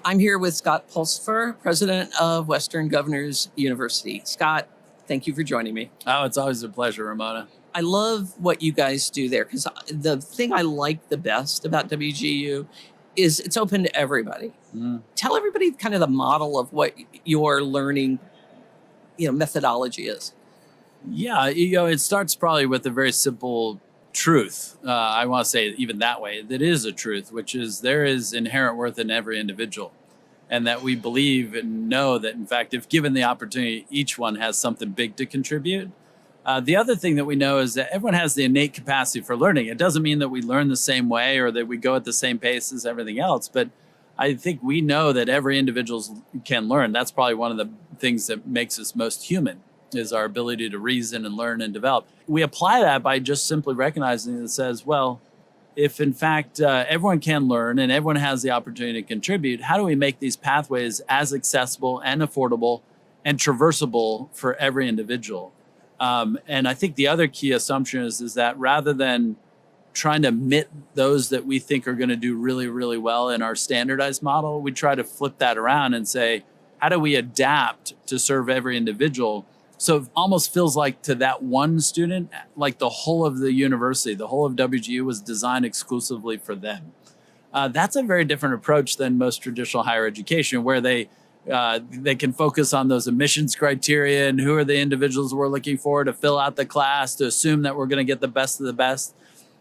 I'm here with Scott Pulsipher, president of Western Governors University. Scott, thank you for joining me. Oh, it's always a pleasure, Ramona. I love what you guys do there because the thing I like the best about WGU is it's open to everybody. Tell everybody kind of the model of what your learning, methodology is. Yeah, it starts probably with a very simple truth. I want to say it even that way. That is a truth, which is there is inherent worth in every individual. And that we believe and know that, in fact, if given the opportunity, each one has something big to contribute. The other thing that we know is that everyone has the innate capacity for learning. It doesn't mean that we learn the same way or that we go at the same pace as everything else. But I think we know that every individual can learn. That's probably one of the things that makes us most human, is our ability to reason and learn and develop. We apply that by just simply recognizing that it says, well, if in fact everyone can learn and everyone has the opportunity to contribute, how do we make these pathways as accessible and affordable and traversable for every individual? And I think the other key assumption is that rather than trying to admit those that we think are going to do really, really well in our standardized model, we try to flip that around and say, how do we adapt to serve every individual? So it almost feels like to that one student, like the whole of the university, the whole of WGU was designed exclusively for them. That's a very different approach than most traditional higher education, where they can focus on those admissions criteria and who are the individuals we're looking for to fill out the class, to assume that we're going to get the best of the best.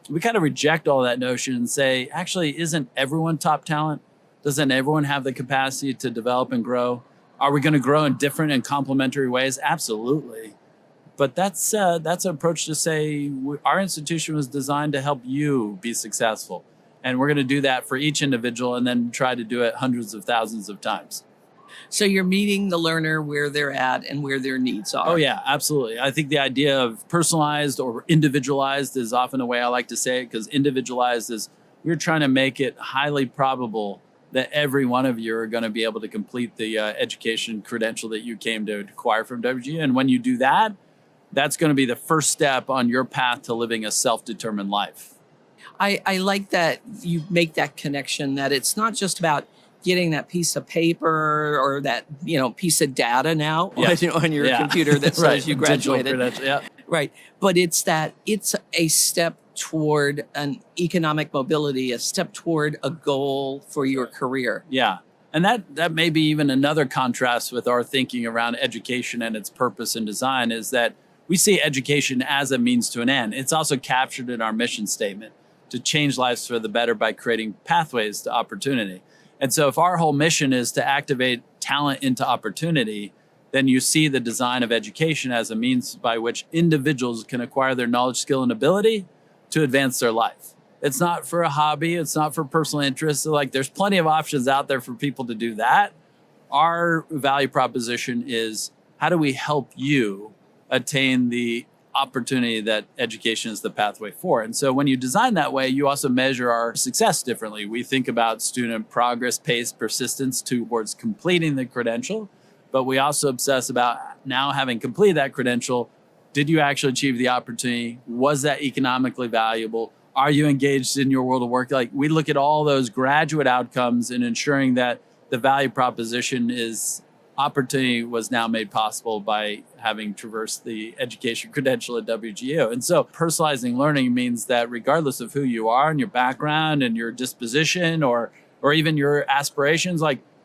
We kind of reject all that notion and say, actually, isn't everyone top talent? Doesn't everyone have the capacity to develop and grow? Are we going to grow in different and complementary ways? Absolutely. But that's an approach to say our institution was designed to help you be successful. And we're going to do that for each individual and then try to do it hundreds of thousands of times. So you're meeting the learner where they're at and where their needs are. Oh, yeah, absolutely. I think the idea of personalized or individualized is often the way I like to say it, because individualized is we're trying to make it highly probable that every one of you are going to be able to complete the education credential that you came to acquire from WGU. And when you do that, that's going to be the first step on your path to living a self-determined life. I like that you make that connection, that it's not just about getting that piece of paper or that piece of data now on your computer that says right. you graduated. Yeah. Right. But it's a step toward an economic mobility, a step toward a goal for your career. Yeah. And that may be even another contrast with our thinking around education and its purpose and design, is that we see education as a means to an end. It's also captured in our mission statement to change lives for the better by creating pathways to opportunity. And so if our whole mission is to activate talent into opportunity, then you see the design of education as a means by which individuals can acquire their knowledge, skill, and ability to advance their life. It's not for a hobby. It's not for personal interest. So there's plenty of options out there for people to do that. Our value proposition is, how do we help you attain the opportunity that education is the pathway for? And so when you design that way, you also measure our success differently. We think about student progress, pace, persistence towards completing the credential, but we also obsess about, now having completed that credential, did you actually achieve the opportunity? Was that economically valuable? Are you engaged in your world of work? We look at all those graduate outcomes and ensuring that the value proposition is opportunity was now made possible by having traversed the education credential at WGU. And so personalizing learning means that regardless of who you are and your background and your disposition or even your aspirations,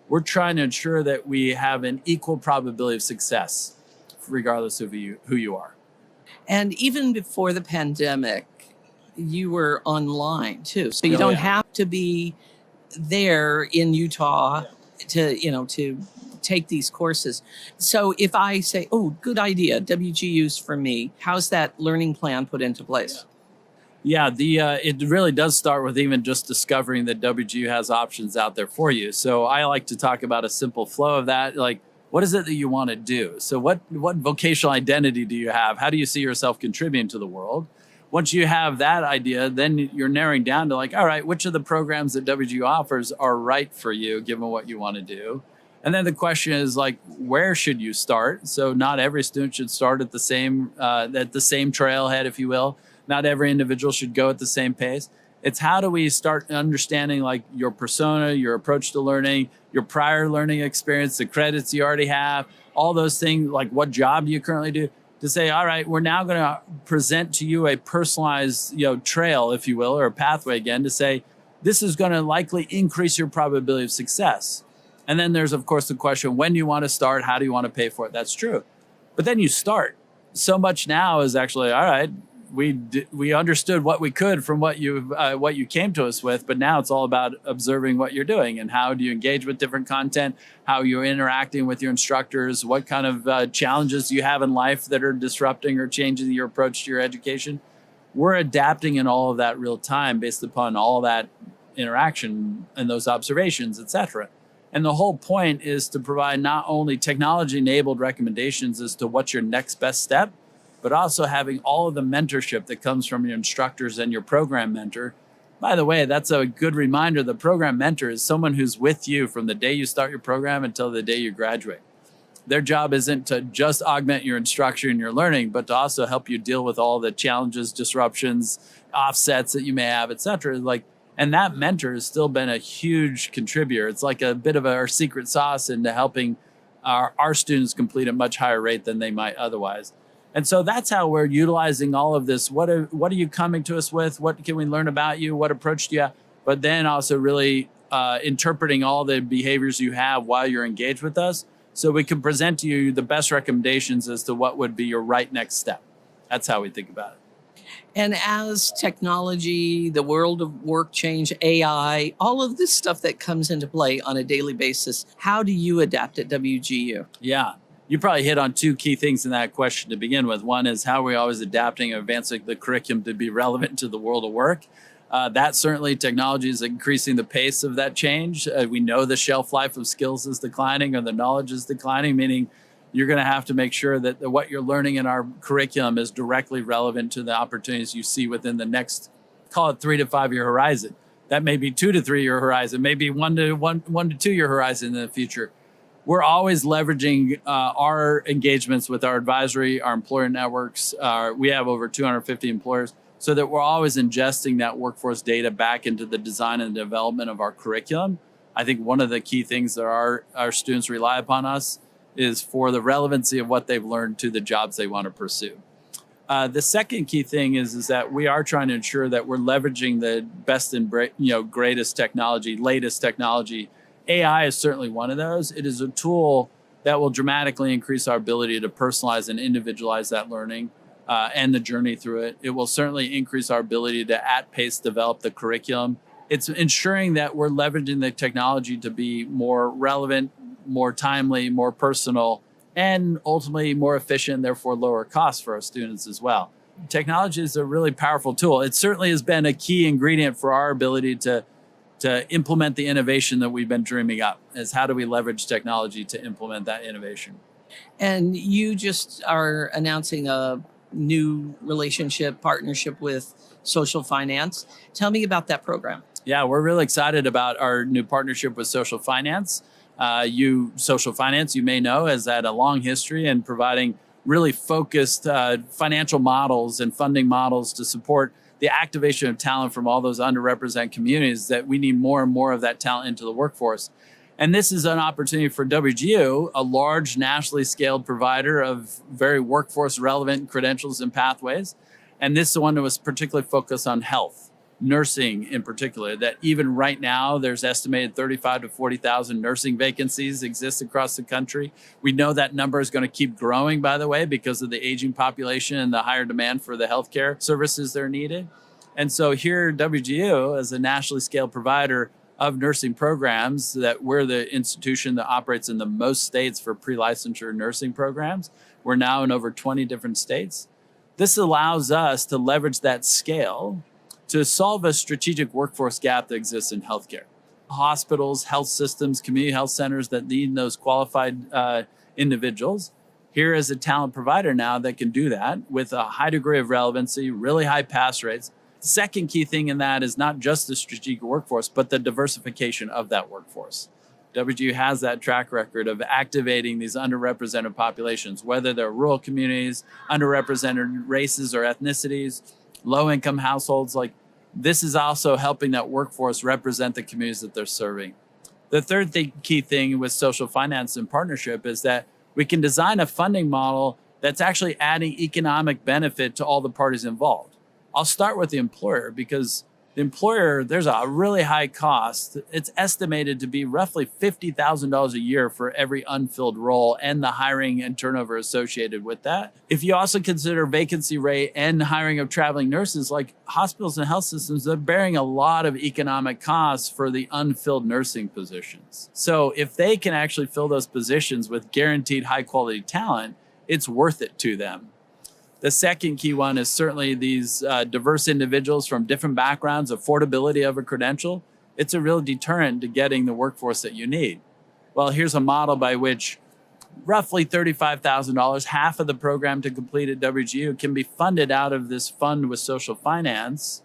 we're trying to ensure that we have an equal probability of success regardless of who you are. And even before the pandemic, you were online too. So you don't have to be there in Utah to take these courses. So if I say, oh, good idea, WGU's for me, how's that learning plan put into place? Yeah, it really does start with even just discovering that WGU has options out there for you. So I like to talk about a simple flow of that. What is it that you want to do? So what vocational identity do you have? How do you see yourself contributing to the world? Once you have that idea, then you're narrowing down to all right, which of the programs that WGU offers are right for you, given what you want to do? And then the question is where should you start? So not every student should start at the same trailhead, if you will. Not every individual should go at the same pace. It's how do we start understanding like your persona, your approach to learning, your prior learning experience, the credits you already have, all those things, like what job do you currently do, to say, all right, we're now going to present to you a personalized, trail, if you will, or a pathway again, to say, this is going to likely increase your probability of success. And then there's, of course, the question, when do you want to start? How do you want to pay for it? That's true. But then you start. So much now is actually, all right, we understood what we could from what you came to us with, but now it's all about observing what you're doing and how do you engage with different content, how you're interacting with your instructors, what kind of challenges you have in life that are disrupting or changing your approach to your education. We're adapting in all of that real time based upon all that interaction and those observations, et cetera. And the whole point is to provide not only technology-enabled recommendations as to what's your next best step, but also having all of the mentorship that comes from your instructors and your program mentor. By the way, that's a good reminder. The program mentor is someone who's with you from the day you start your program until the day you graduate. Their job isn't to just augment your instruction and your learning, but to also help you deal with all the challenges, disruptions, offsets that you may have, et cetera. And that mentor has still been a huge contributor. It's like a bit of our secret sauce into helping our students complete at a much higher rate than they might otherwise. And so that's how we're utilizing all of this. What are you coming to us with? What can we learn about you? What approach do you have? But then also really interpreting all the behaviors you have while you're engaged with us, so we can present to you the best recommendations as to what would be your right next step. That's how we think about it. And as technology, the world of work change, AI, all of this stuff that comes into play on a daily basis, how do you adapt at WGU? Yeah. You probably hit on two key things in that question to begin with. One is how are we always adapting and advancing the curriculum to be relevant to the world of work. That certainly, technology is increasing the pace of that change. We know the shelf life of skills is declining, or the knowledge is declining, meaning you're going to have to make sure that what you're learning in our curriculum is directly relevant to the opportunities you see within the next, call it 3 to 5 year horizon. That may be 2 to 3 year horizon, maybe 1 to 2 year horizon in the future. We're always leveraging our engagements with our advisory, our employer networks. We have over 250 employers, so that we're always ingesting that workforce data back into the design and development of our curriculum. I think one of the key things that our students rely upon us is for the relevancy of what they've learned to the jobs they want to pursue. The second key thing is that we are trying to ensure that we're leveraging the best and greatest technology, latest technology. AI is certainly one of those. It is a tool that will dramatically increase our ability to personalize and individualize that learning and the journey through it. It will certainly increase our ability to at pace develop the curriculum. It's ensuring that we're leveraging the technology to be more relevant, more timely, more personal, and ultimately more efficient, and therefore lower costs for our students as well. Technology is a really powerful tool. It certainly has been a key ingredient for our ability to implement the innovation that we've been dreaming up, is how do we leverage technology to implement that innovation. And you just are announcing a new partnership with Social Finance. Tell me about that program. Yeah, we're really excited about our new partnership with Social Finance. Social Finance, you may know, has had a long history in providing really focused financial models and funding models to support the activation of talent from all those underrepresented communities, that we need more and more of that talent into the workforce. And this is an opportunity for WGU, a large nationally scaled provider of very workforce relevant credentials and pathways. And this is the one that was particularly focused on health, nursing in particular, that even right now there's estimated 35 to 40,000 nursing vacancies exist across the country. We know that number is going to keep growing, by the way, because of the aging population and the higher demand for the healthcare services that are needed. And so here, WGU, as a nationally scaled provider of nursing programs, that we're the institution that operates in the most states for pre-licensure nursing programs. We're now in over 20 different states. This allows us to leverage that scale to solve a strategic workforce gap that exists in healthcare. Hospitals, health systems, community health centers that need those qualified individuals. Here is a talent provider now that can do that with a high degree of relevancy, really high pass rates. Second key thing in that is not just the strategic workforce, but the diversification of that workforce. WGU has that track record of activating these underrepresented populations, whether they're rural communities, underrepresented races or ethnicities, low-income households. this is also helping that workforce represent the communities that they're serving. The third key thing with social finance and partnership is that we can design a funding model that's actually adding economic benefit to all the parties involved. I'll start with the employer, because the employer, there's a really high cost. It's estimated to be roughly $50,000 a year for every unfilled role and the hiring and turnover associated with that. If you also consider vacancy rate and hiring of traveling nurses, like hospitals and health systems, they're bearing a lot of economic costs for the unfilled nursing positions. So if they can actually fill those positions with guaranteed high quality talent, it's worth it to them. The second key one is certainly these diverse individuals from different backgrounds, affordability of a credential. It's a real deterrent to getting the workforce that you need. Well, here's a model by which roughly $35,000, half of the program to complete at WGU, can be funded out of this fund with social finance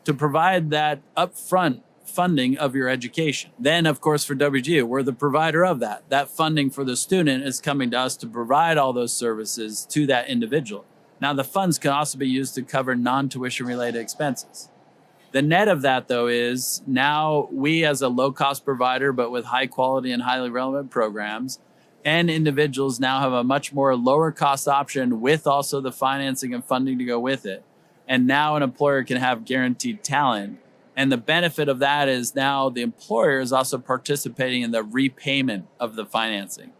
to provide that upfront funding of your education. Then, of course, for WGU, we're the provider of that. That funding for the student is coming to us to provide all those services to that individual. Now, the funds can also be used to cover non-tuition related expenses. The net of that, though, is now we as a low-cost provider, but with high quality and highly relevant programs, and individuals now have a much more lower cost option with also the financing and funding to go with it. And now an employer can have guaranteed talent. And the benefit of that is now the employer is also participating in the repayment of the financing.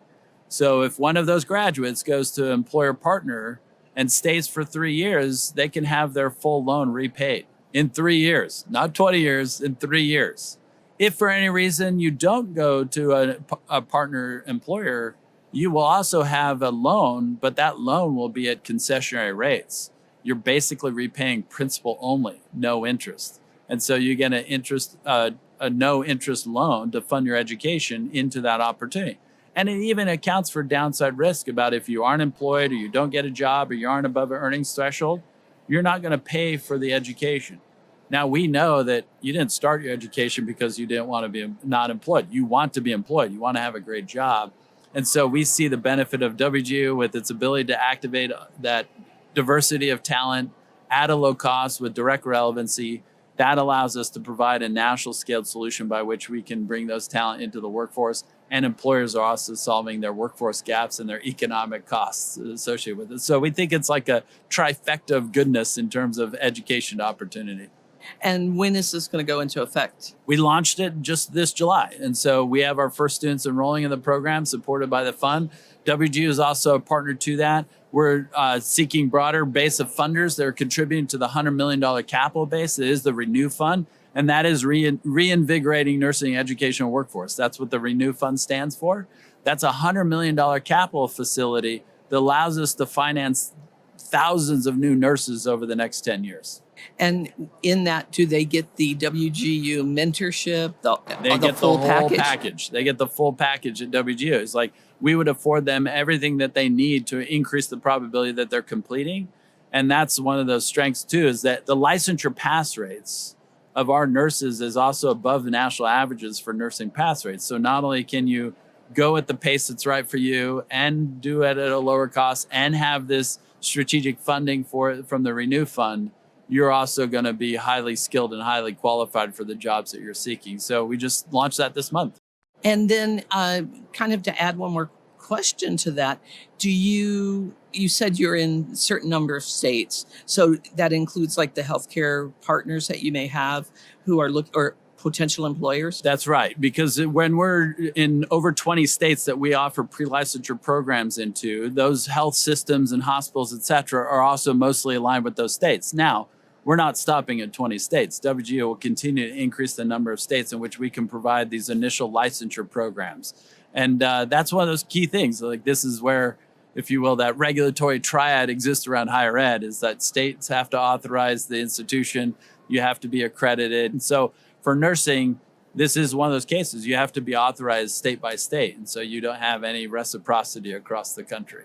So if one of those graduates goes to an employer partner and stays for 3 years, they can have their full loan repaid in 3 years, not 20 years, in 3 years. If for any reason you don't go to a partner employer, you will also have a loan, but that loan will be at concessionary rates. You're basically repaying principal only, no interest. And so you get a no interest loan to fund your education into that opportunity. And it even accounts for downside risk about if you aren't employed or you don't get a job or you aren't above an earnings threshold, you're not going to pay for the education. Now, we know that you didn't start your education because you didn't want to be not employed. You want to be employed. You want to have a great job. And so we see the benefit of WGU with its ability to activate that diversity of talent at a low cost with direct relevancy. That allows us to provide a national scaled solution by which we can bring those talent into the workforce. And employers are also solving their workforce gaps and their economic costs associated with it. So we think it's like a trifecta of goodness in terms of education opportunity. And when is this going to go into effect? We launched it just this July. And so we have our first students enrolling in the program supported by the fund. WGU is also a partner to that. We're seeking broader base of funders that are contributing to the $100 million capital base. It is the Renew Fund, and that is reinvigorating nursing educational workforce. That's what the Renew Fund stands for. That's a $100 million capital facility that allows us to finance thousands of new nurses over the next 10 years. And in that, do they get the WGU mentorship, They get the whole package? package. They get the full package at WGU. It's like we would afford them everything that they need to increase the probability that they're completing. And that's one of those strengths too, is that the licensure pass rates of our nurses is also above the national averages for nursing pass rates. So not only can you go at the pace that's right for you and do it at a lower cost and have this strategic funding from the Renew Fund, you're also going to be highly skilled and highly qualified for the jobs that you're seeking. So we just launched that this month. And then kind of to add one more question to that, you said you're in a certain number of states. So that includes like the healthcare partners that you may have who are or potential employers? That's right. Because when we're in over 20 states that we offer pre-licensure programs into, those health systems and hospitals, et cetera, are also mostly aligned with those states. Now, we're not stopping at 20 states. WGU will continue to increase the number of states in which we can provide these initial licensure programs. And that's one of those key things. Like this is where, if you will, that regulatory triad exists around higher ed, is that states have to authorize the institution, you have to be accredited. And so for nursing, this is one of those cases. You have to be authorized state by state. And so you don't have any reciprocity across the country.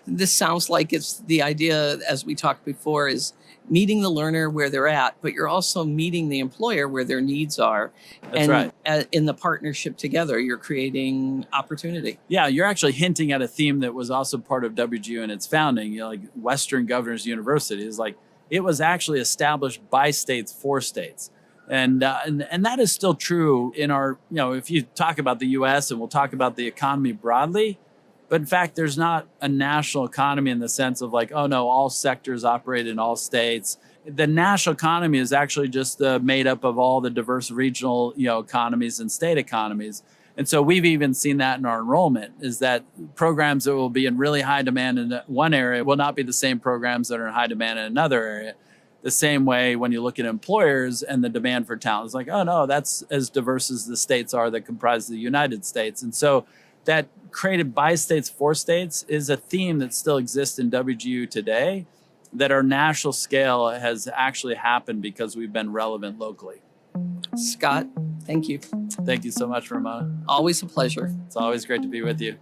This sounds like it's the idea, as we talked before, is meeting the learner where they're at, but you're also meeting the employer where their needs are. That's right. In the partnership together, you're creating opportunity. Yeah, you're actually hinting at a theme that was also part of WGU in its founding. You know, like Western Governors University is like, It was actually established by states for states. And that is still true in our, if you talk about the US, and we'll talk about the economy broadly, but in fact, there's not a national economy in the sense of like, oh no, all sectors operate in all states. The national economy is actually just made up of all the diverse regional, economies and state economies. And so we've even seen that in our enrollment, is that programs that will be in really high demand in one area will not be the same programs that are in high demand in another area. The same way when you look at employers and the demand for talent, it's like, oh no, that's as diverse as the states are that comprise the United States. And so that created by states for states is a theme that still exists in WGU today, that our national scale has actually happened because we've been relevant locally. Scott, thank you. Thank you so much, Ramona. Always a pleasure. It's always great to be with you.